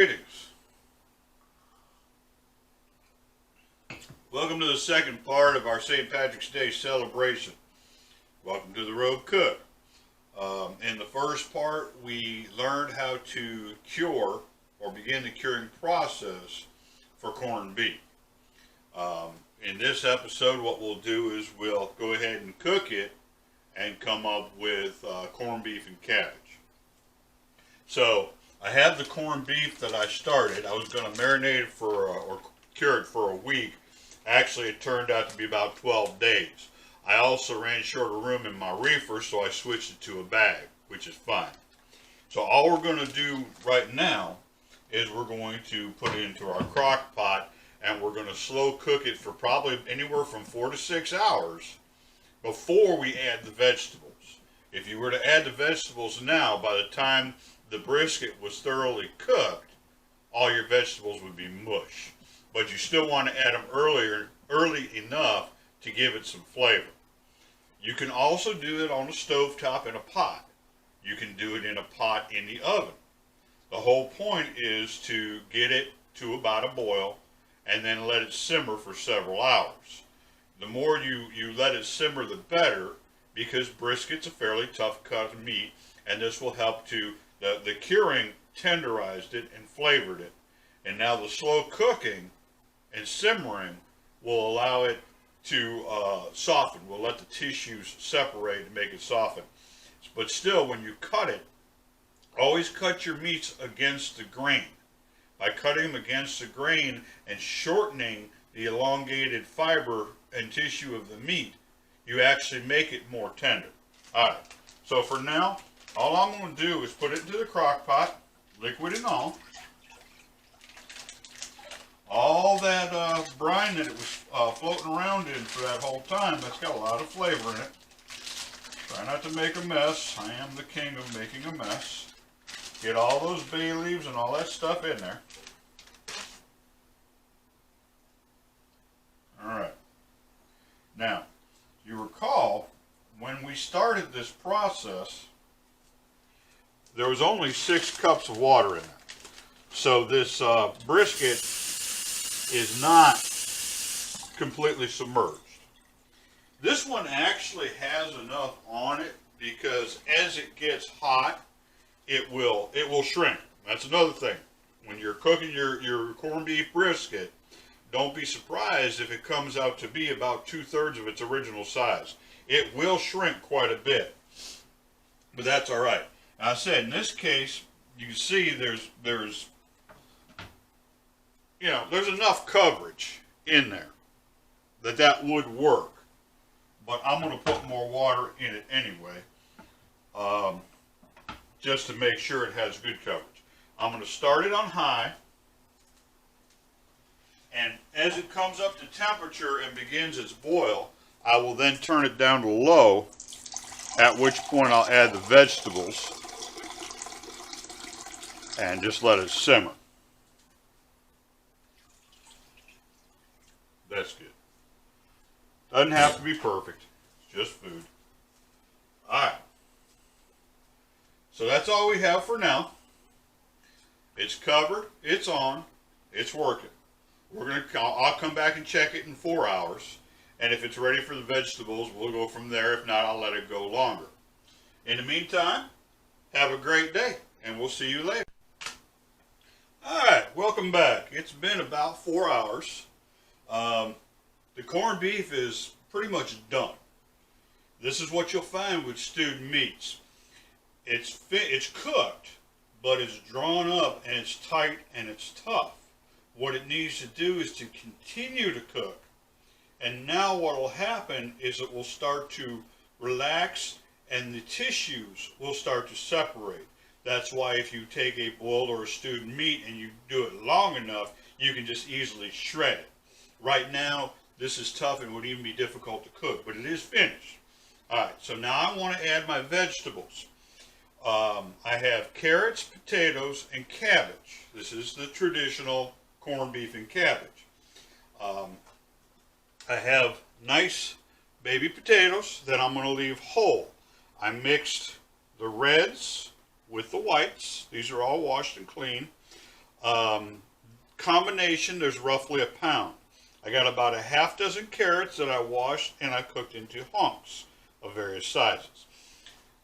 Greetings. Welcome to the second part of our St. Patrick's Day celebration. Welcome to the Road Cook. In the first part, we learned how to cure or begin the curing process for corned beef. In this episode, what we'll do is we'll go ahead and cook it and come up with corned beef and cabbage. So I have the corned beef that I started. I was going to marinate it or cure it for a week. Actually, it turned out to be about 12 days. I also ran short of room in my reefer, so I switched it to a bag, which is fine. So all we're going to do right now is we're going to put it into our crock pot, and we're going to slow cook it for probably anywhere from 4 to 6 hours before we add the vegetables. If you were to add the vegetables now, by the time the brisket was thoroughly cooked, all your vegetables would be mush. But you still want to add them early enough to give it some flavor. You can also do it on a stovetop in a pot. You can do it in a pot in the oven. The whole point is to get it to about a boil and then let it simmer for several hours. The more you let it simmer, the better, because brisket's a fairly tough cut of meat, and this will help to, the curing tenderized it and flavored it. And now the slow cooking and simmering will allow it to soften. We'll let the tissues separate and make it soften. But still, when you cut it, always cut your meats against the grain. By cutting them against the grain and shortening the elongated fiber and tissue of the meat, you actually make it more tender. Alright, so for now, all I'm going to do is put it into the crock pot, liquid and all. All that brine that it was floating around in for that whole time, that's got a lot of flavor in it. Try not to make a mess. I am the king of making a mess. Get all those bay leaves and all that stuff in there. Alright. Now, you recall, when we started this process, there was only 6 cups of water in it. So this brisket is not completely submerged. This one actually has enough on it because as it gets hot, it will shrink. That's another thing. When you're cooking your corned beef brisket, don't be surprised if it comes out to be about 2/3 of its original size. It will shrink quite a bit, but that's all right. Now, I said in this case, you can see there's enough coverage in there that would work. But I'm going to put more water in it anyway, just to make sure it has good coverage. I'm going to start it on high, and as it comes up to temperature and begins its boil, I will then turn it down to low, at which point I'll add the vegetables and just let it simmer. That's good. Doesn't have to be perfect. It's just food. Alright. So that's all we have for now. It's covered. It's on. It's working. I'll come back and check it in 4 hours. And if it's ready for the vegetables, we'll go from there. If not, I'll let it go longer. In the meantime, have a great day. And we'll see you later. Alright. Welcome back. It's been about 4 hours. The corned beef is pretty much done. This is what you'll find with stewed meats. It's cooked, but it's drawn up and it's tight and it's tough. What it needs to do is to continue to cook. And now what will happen is it will start to relax and the tissues will start to separate. That's why if you take a boiled or a stewed meat and you do it long enough, you can just easily shred it. Right now, this is tough and would even be difficult to cook, but it is finished. Alright, so now I want to add my vegetables. I have carrots, potatoes, and cabbage. This is the traditional corned beef and cabbage. I have nice baby potatoes that I'm going to leave whole. I mixed the reds with the whites. These are all washed and clean. Combination, there's roughly a pound. I got about a half dozen carrots that I washed and I cooked into hunks of various sizes.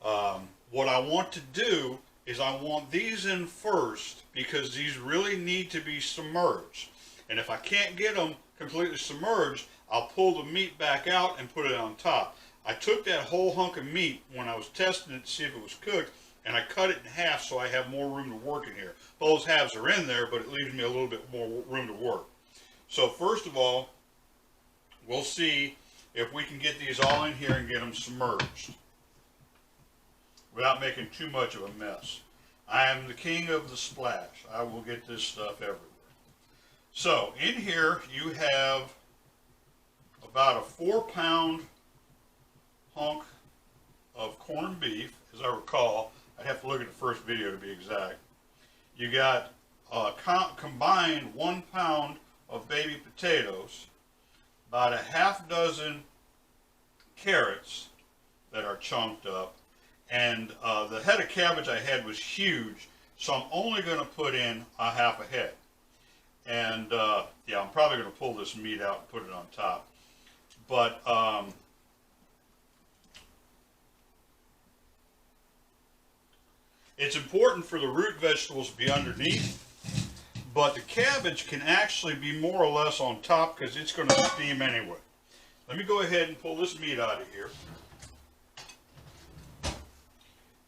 What I want to do is I want these in first because these really need to be submerged. And if I can't get them completely submerged, I'll pull the meat back out and put it on top. I took that whole hunk of meat when I was testing it to see if it was cooked, and I cut it in half so I have more room to work in here. Those halves are in there, but it leaves me a little bit more room to work. So first of all, we'll see if we can get these all in here and get them submerged without making too much of a mess. I am the king of the splash. I will get this stuff everywhere. So in here you have about a 4-pound hunk of corned beef, as I recall. I'd have to look at the first video to be exact. You got combined 1 pound of baby potatoes, about a half dozen carrots that are chunked up, and the head of cabbage I had was huge, so I'm only going to put in a half a head. And yeah, I'm probably going to pull this meat out and put it on top. But it's important for the root vegetables to be underneath, but the cabbage can actually be more or less on top because it's going to steam anyway. Let me go ahead and pull this meat out of here.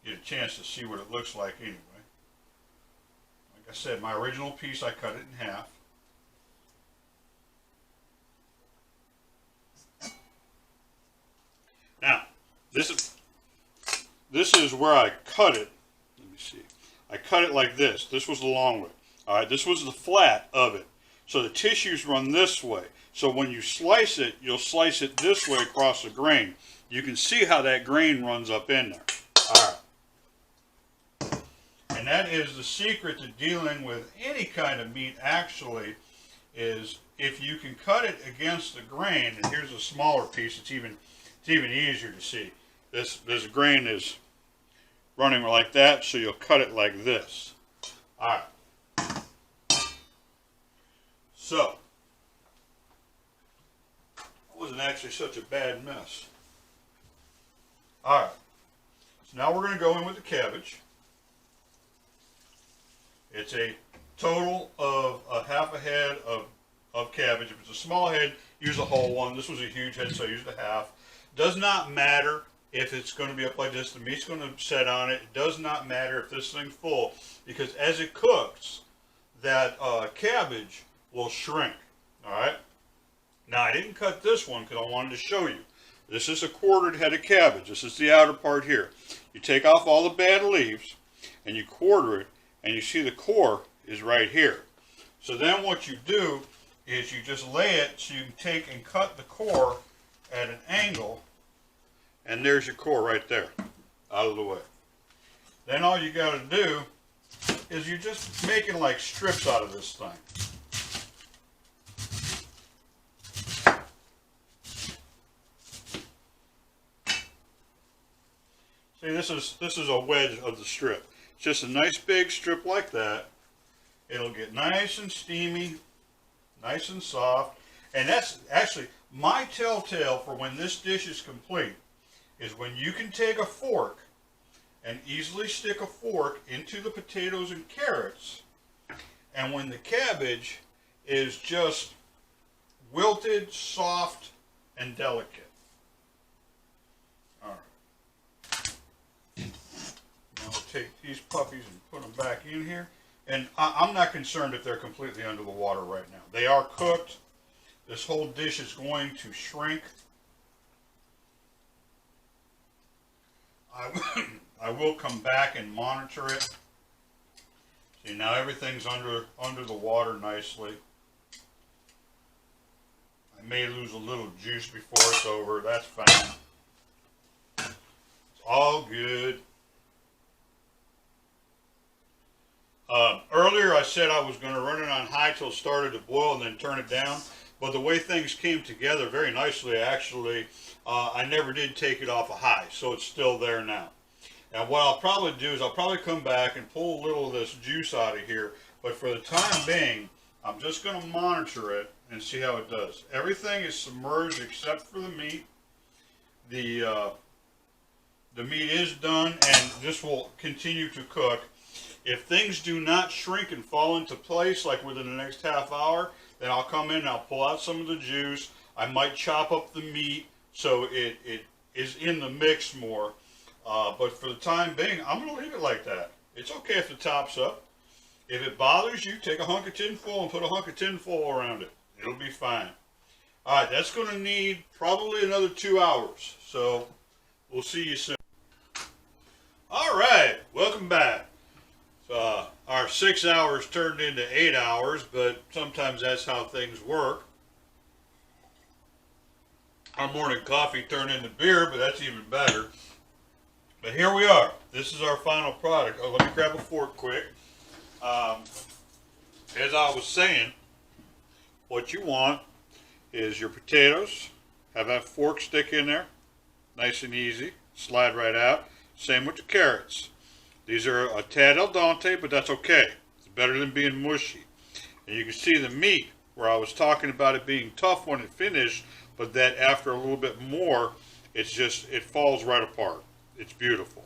Get a chance to see what it looks like anyway. Like I said, my original piece, I cut it in half. Now, this is where I cut it. Let me see. I cut it like this. This was the long way. All right, this was the flat of it. So the tissues run this way. So when you slice it, you'll slice it this way across the grain. You can see how that grain runs up in there. All right. And that is the secret to dealing with any kind of meat, actually, is if you can cut it against the grain. And here's a smaller piece. It's even easier to see. This grain is running like that, so you'll cut it like this. All right. So, it wasn't actually such a bad mess. All right. So now we're going to go in with the cabbage. It's a total of a half a head of cabbage. If it's a small head, use a whole one. This was a huge head, so I used a half. Does not matter if it's going to be up like this. The meat's going to set on it. It does not matter if this thing's full, because as it cooks, that cabbage will shrink. All right. Now, I didn't cut this one because I wanted to show you. This is a quartered head of cabbage. This is the outer part here. You take off all the bad leaves and you quarter it, and you see the core is right here. So then what you do is you just lay it so you can take and cut the core at an angle, and there's your core right there, out of the way. Then all you got to do is you're just making like strips out of this thing. See, this is a wedge of the strip. It's just a nice big strip like that. It'll get nice and steamy, nice and soft. And that's actually my telltale for when this dish is complete, is when you can take a fork and easily stick a fork into the potatoes and carrots, and when the cabbage is just wilted, soft, and delicate. All right. Now we'll take these puppies and put them back in here. And I'm not concerned if they're completely under the water right now. They are cooked. This whole dish is going to shrink. I will come back and monitor it. See, now everything's under the water nicely. I may lose a little juice before it's over. That's fine. It's all good. Earlier I said I was going to run it on high till it started to boil and then turn it down. But the way things came together very nicely, actually, I never did take it off a high, so it's still there now. And what I'll probably do is I'll probably come back and pull a little of this juice out of here. But for the time being, I'm just going to monitor it and see how it does. Everything is submerged except for the meat. The meat is done, and this will continue to cook. If things do not shrink and fall into place, like within the next half hour, then I'll come in and I'll pull out some of the juice. I might chop up the meat so it is in the mix more. But for the time being, I'm going to leave it like that. It's okay if the top's up. If it bothers you, take a hunk of tin foil and put a hunk of tin foil around it. It'll be fine. All right, that's going to need probably another 2 hours. So we'll see you soon. All right, welcome back. Our 6 hours turned into 8 hours, but sometimes that's how things work. Our morning coffee turned into beer, but that's even better. But here we are. This is our final product. Oh, let me grab a fork quick. As I was saying, what you want is your potatoes. Have that fork stick in there. Nice and easy. Slide right out. Same with the carrots. These are a tad al dente, but that's okay. It's better than being mushy. And you can see the meat where I was talking about it being tough when it finished, but that after a little bit more, it falls right apart. It's beautiful.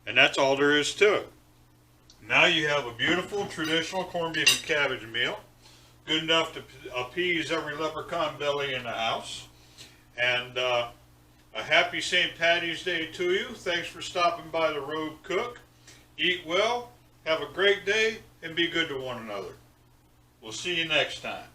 And that's all there is to it. Now you have a beautiful traditional corned beef and cabbage meal. Good enough to appease every leprechaun belly in the house. And a happy St. Patty's Day to you. Thanks for stopping by the Road Cook. Eat well, have a great day, and be good to one another. We'll see you next time.